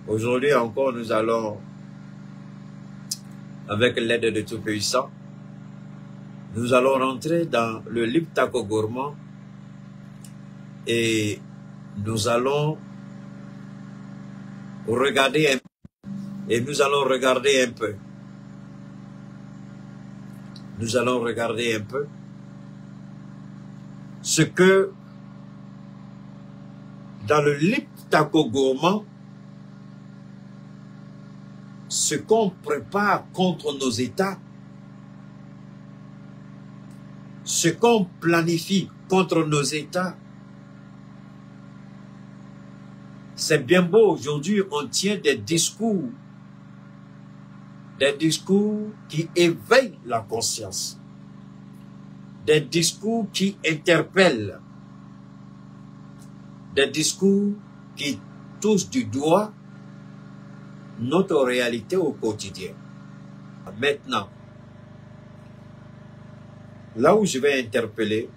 Aujourd'hui encore, nous allons, avec l'aide de Tout-Puissant, nous allons rentrer dans le Liptako Gourmand et nous allons regarder un peu. Et nous allons regarder un peu. Nous allons regarder un peu ce que dans le Liptako Gourmand, ce qu'on prépare contre nos États, ce qu'on planifie contre nos États. C'est bien beau, aujourd'hui on tient des discours qui éveillent la conscience, des discours qui interpellent, des discours qui touchent du doigt notre réalité au quotidien. Maintenant, là où je vais interpeller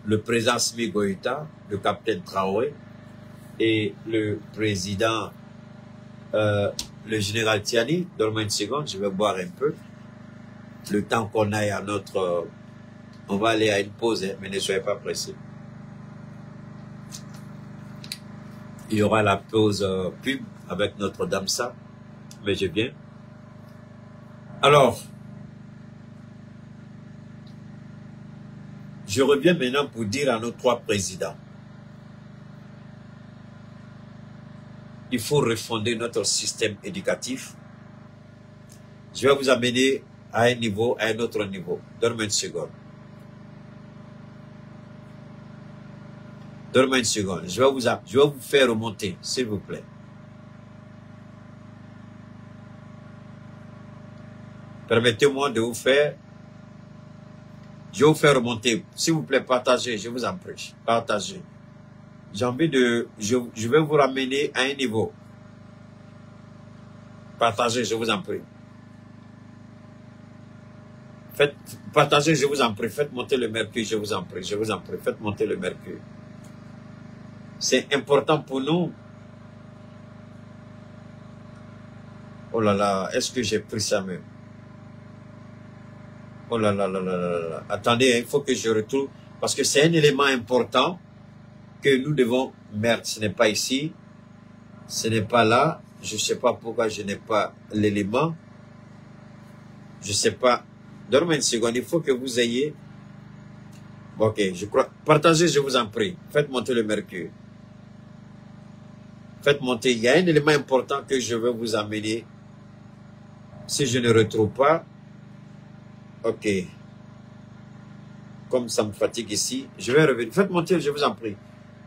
le président Assimi Goïta, le capitaine Traoré et le président, le général Tiani, donne-moi une seconde, je vais boire un peu. Le temps qu'on aille à notre... on va aller à une pause, hein, mais ne soyez pas pressés. Il y aura la pause pub avec notre Damsa, mais je viens. Alors, je reviens maintenant pour dire à nos trois présidents, il faut refonder notre système éducatif. Je vais vous amener à un niveau, à un autre niveau. Donne-moi une seconde. Donne-moi une seconde. Je vais vous faire remonter, s'il vous plaît. Permettez-moi de vous faire... Je vais vous faire remonter. S'il vous plaît, partagez, je vous en prie. Partagez. J'ai envie de... Je vais vous ramener à un niveau. Partagez, je vous en prie. Partagez, je vous en prie. Faites monter le mercure, je vous en prie. Je vous en prie. Faites monter le mercure. C'est important pour nous. Oh là là, est-ce que j'ai pris ça même? Oh là là là là là là. Attendez, il faut que je retrouve. Parce que c'est un élément important que nous devons... Merde, ce n'est pas ici. Ce n'est pas là. Je ne sais pas pourquoi je n'ai pas l'élément. Je ne sais pas. Donne-moi une seconde. Il faut que vous ayez... Ok, je crois... Partagez, je vous en prie. Faites monter le mercure. Faites monter. Il y a un élément important que je veux vous amener. Si je ne retrouve pas... Ok. Comme ça me fatigue ici, je vais revenir. Faites monter, je vous en prie.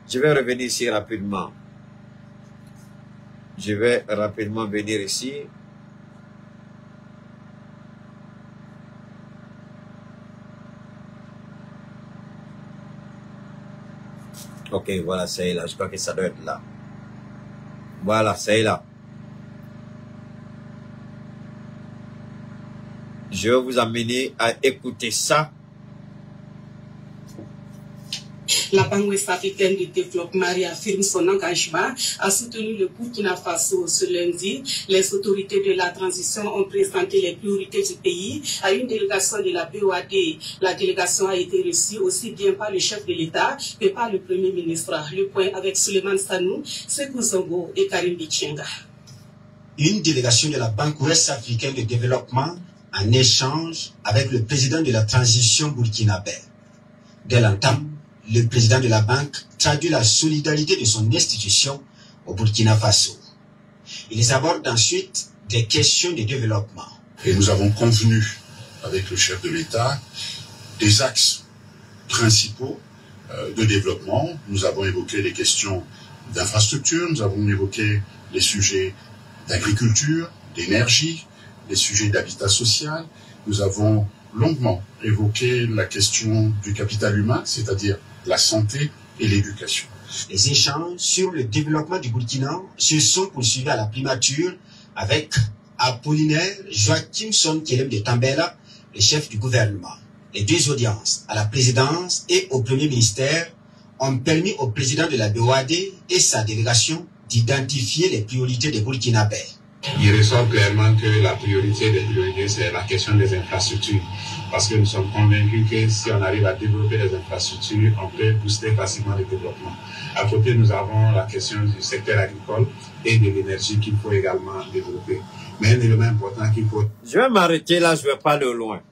Je vais revenir ici rapidement. Je vais rapidement venir ici. Ok, voilà, c'est là. Je crois que ça doit être là. Voilà, c'est là. Je vais vous amener à écouter ça. La Banque ouest-africaine de développement réaffirme son engagement à soutenir le Burkina Faso ce lundi. Les autorités de la transition ont présenté les priorités du pays à une délégation de la BOAD. La délégation a été reçue aussi bien par le chef de l'État que par le Premier ministre. Le point avec Suleiman Sanou, Sekou Zongo et Karim Bichenga. Une délégation de la Banque ouest-africaine de développement en échange avec le président de la transition burkinabé. Dès l'entame, le président de la banque traduit la solidarité de son institution au Burkina Faso. Ils abordent ensuite des questions de développement. Et nous avons convenu avec le chef de l'État des axes principaux de développement. Nous avons évoqué les questions d'infrastructure, nous avons évoqué les sujets d'agriculture, d'énergie, les sujets d'habitat social. Nous avons longuement évoqué la question du capital humain, c'est-à-dire la santé et l'éducation. Les échanges sur le développement du Burkina se sont poursuivis à la primature avec Apollinaire Joachim Son-Kelem de Tambela, le chef du gouvernement. Les deux audiences, à la présidence et au premier ministère, ont permis au président de la BOAD et sa délégation d'identifier les priorités des Burkinabés. Il ressort clairement que la priorité des priorités, c'est la question des infrastructures. Parce que nous sommes convaincus que si on arrive à développer les infrastructures, on peut booster facilement le développement. À côté, nous avons la question du secteur agricole et de l'énergie qu'il faut également développer. Mais un élément important qu'il faut... Je vais m'arrêter là, je ne vais pas aller loin.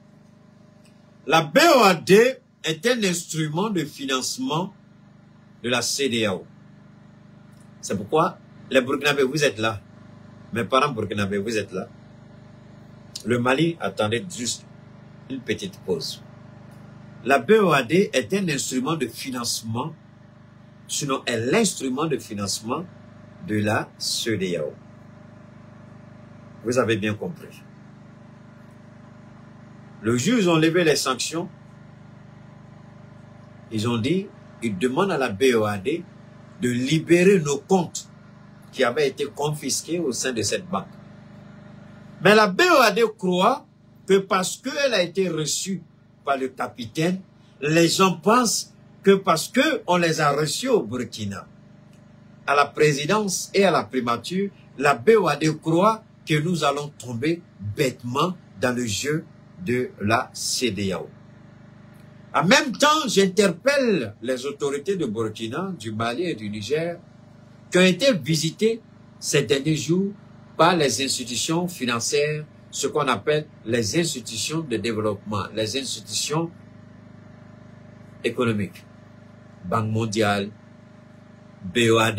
La BOAD est un instrument de financement de la CEDEAO. C'est pourquoi les Burkinabés, vous êtes là. Mes parents burkinabés, vous êtes là. Le Mali attendait juste une petite pause. La BOAD est un instrument de financement, sinon est l'instrument de financement de la CEDEAO. Vous avez bien compris. Le jour où ils ont levé les sanctions, ils ont dit, ils demandent à la BOAD de libérer nos comptes qui avaient été confisqués au sein de cette banque. Mais la BOAD croit que parce qu'elle a été reçue par le capitaine, les gens pensent que parce qu'on les a reçus au Burkina, à la présidence et à la primature, la BOAD croit que nous allons tomber bêtement dans le jeu de la CEDEAO. En même temps, j'interpelle les autorités de Burkina, du Mali et du Niger qui ont été visitées ces derniers jours par les institutions financières, ce qu'on appelle les institutions de développement, les institutions économiques. Banque mondiale, BOAD.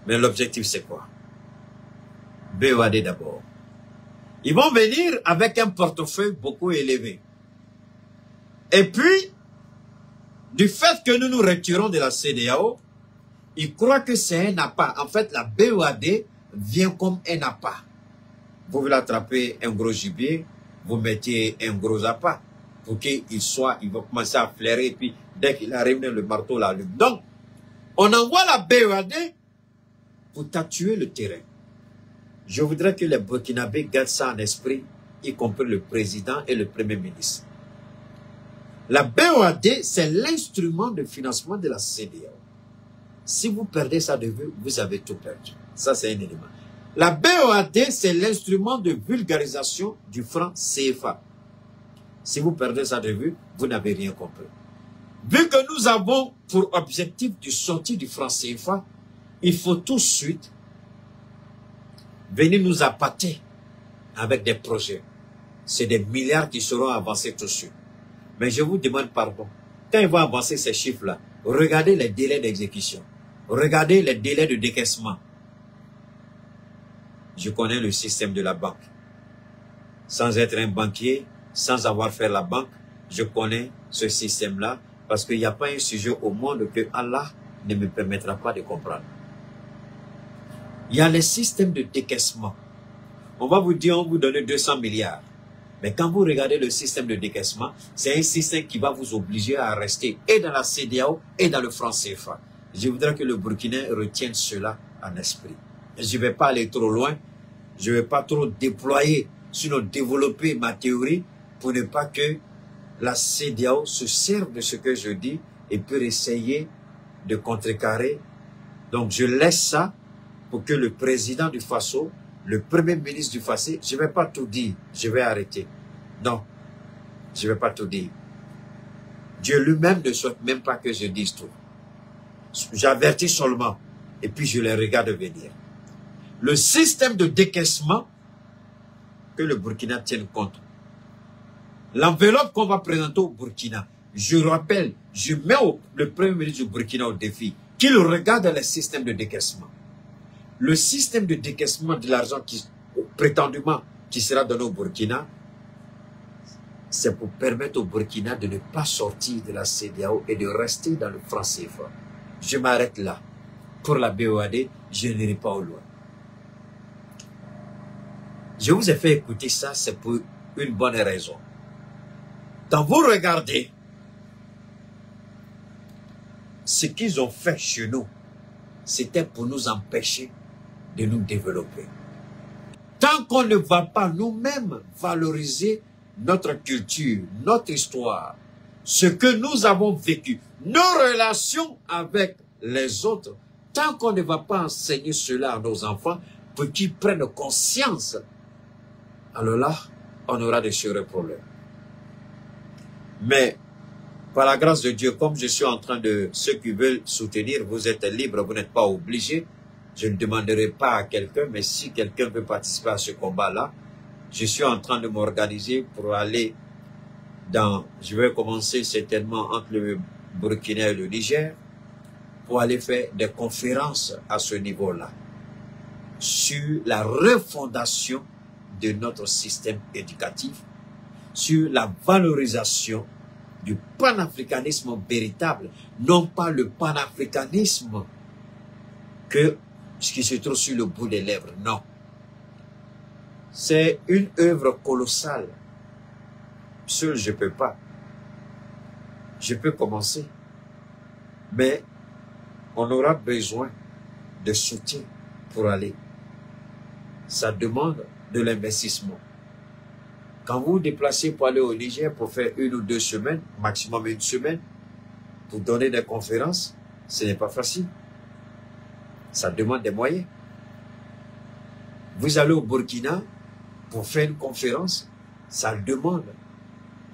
Mais l'objectif c'est quoi? BOAD d'abord. Ils vont venir avec un portefeuille beaucoup élevé. Et puis, du fait que nous nous retirons de la CEDEAO, ils croient que c'est un appât. En fait, la BOAD vient comme un appât. Vous voulez attraper un gros gibier, vous mettez un gros appât pour qu'il va commencer à flairer, et puis dès qu'il arrive, le marteau l'allume. Donc, on envoie la BOAD pour tatuer le terrain. Je voudrais que les Burkinabés gardent ça en esprit, y compris le président et le premier ministre. La BOAD, c'est l'instrument de financement de la CEDEAO. Si vous perdez ça de vue, vous avez tout perdu. Ça, c'est un élément. La BOAD, c'est l'instrument de vulgarisation du franc CFA. Si vous perdez ça de vue, vous n'avez rien compris. Vu que nous avons pour objectif de sortir du franc CFA, il faut tout de suite venir nous appâter avec des projets. C'est des milliards qui seront avancés tout de suite. Mais je vous demande pardon. Quand ils vont avancer ces chiffres-là, regardez les délais d'exécution. Regardez les délais de décaissement. Je connais le système de la banque. Sans être un banquier, sans avoir fait la banque, je connais ce système-là parce qu'il n'y a pas un sujet au monde que Allah ne me permettra pas de comprendre. Il y a les systèmes de décaissement. On va vous dire, on vous donne 200 milliards. Mais quand vous regardez le système de décaissement, c'est un système qui va vous obliger à rester et dans la CEDEAO et dans le franc CFA. Je voudrais que le Burkinais retienne cela en esprit. Je ne vais pas aller trop loin, je ne vais pas trop déployer, sinon développer ma théorie pour ne pas que la CEDEAO se serve de ce que je dis et peut essayer de contrecarrer. Donc je laisse ça pour que le président du Faso, le premier ministre du Faso, je ne vais pas tout dire, je vais arrêter. Non, je ne vais pas tout dire. Dieu lui-même ne souhaite même pas que je dise tout. J'avertis seulement et puis je les regarde venir. Le système de décaissement que le Burkina tienne compte. L'enveloppe qu'on va présenter au Burkina, je rappelle, je mets le premier ministre du Burkina au défi, qu'il regarde le système de décaissement. Le système de décaissement de l'argent qui, prétendument, qui sera donné au Burkina, c'est pour permettre au Burkina de ne pas sortir de la CEDEAO et de rester dans le franc CFA. Je m'arrête là. Pour la BOAD, je n'irai pas au loin. Je vous ai fait écouter ça, c'est pour une bonne raison. Quand vous regardez ce qu'ils ont fait chez nous, c'était pour nous empêcher de nous développer. Tant qu'on ne va pas nous-mêmes valoriser notre culture, notre histoire, ce que nous avons vécu, nos relations avec les autres, tant qu'on ne va pas enseigner cela à nos enfants, pour qu'ils prennent conscience, alors là, on aura de sérieux problèmes. Mais, par la grâce de Dieu, comme je suis en train de, ceux qui veulent soutenir, vous êtes libres, vous n'êtes pas obligés. Je ne demanderai pas à quelqu'un, mais si quelqu'un veut participer à ce combat-là, je suis en train de m'organiser pour aller dans, je vais commencer certainement entre le Burkina et le Niger, pour aller faire des conférences à ce niveau-là, sur la refondation de notre système éducatif, sur la valorisation du panafricanisme véritable, non pas le panafricanisme qui se trouve sur le bout des lèvres, non. C'est une œuvre colossale. Seul, je ne peux pas. Je peux commencer. Mais on aura besoin de soutien pour aller. Ça demande de l'investissement. Quand vous vous déplacez pour aller au Niger pour faire 1 ou 2 semaines, maximum 1 semaine, pour donner des conférences, ce n'est pas facile. Ça demande des moyens. Vous allez au Burkina pour faire une conférence, ça demande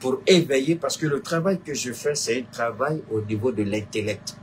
pour éveiller, parce que le travail que je fais, c'est un travail au niveau de l'intellect.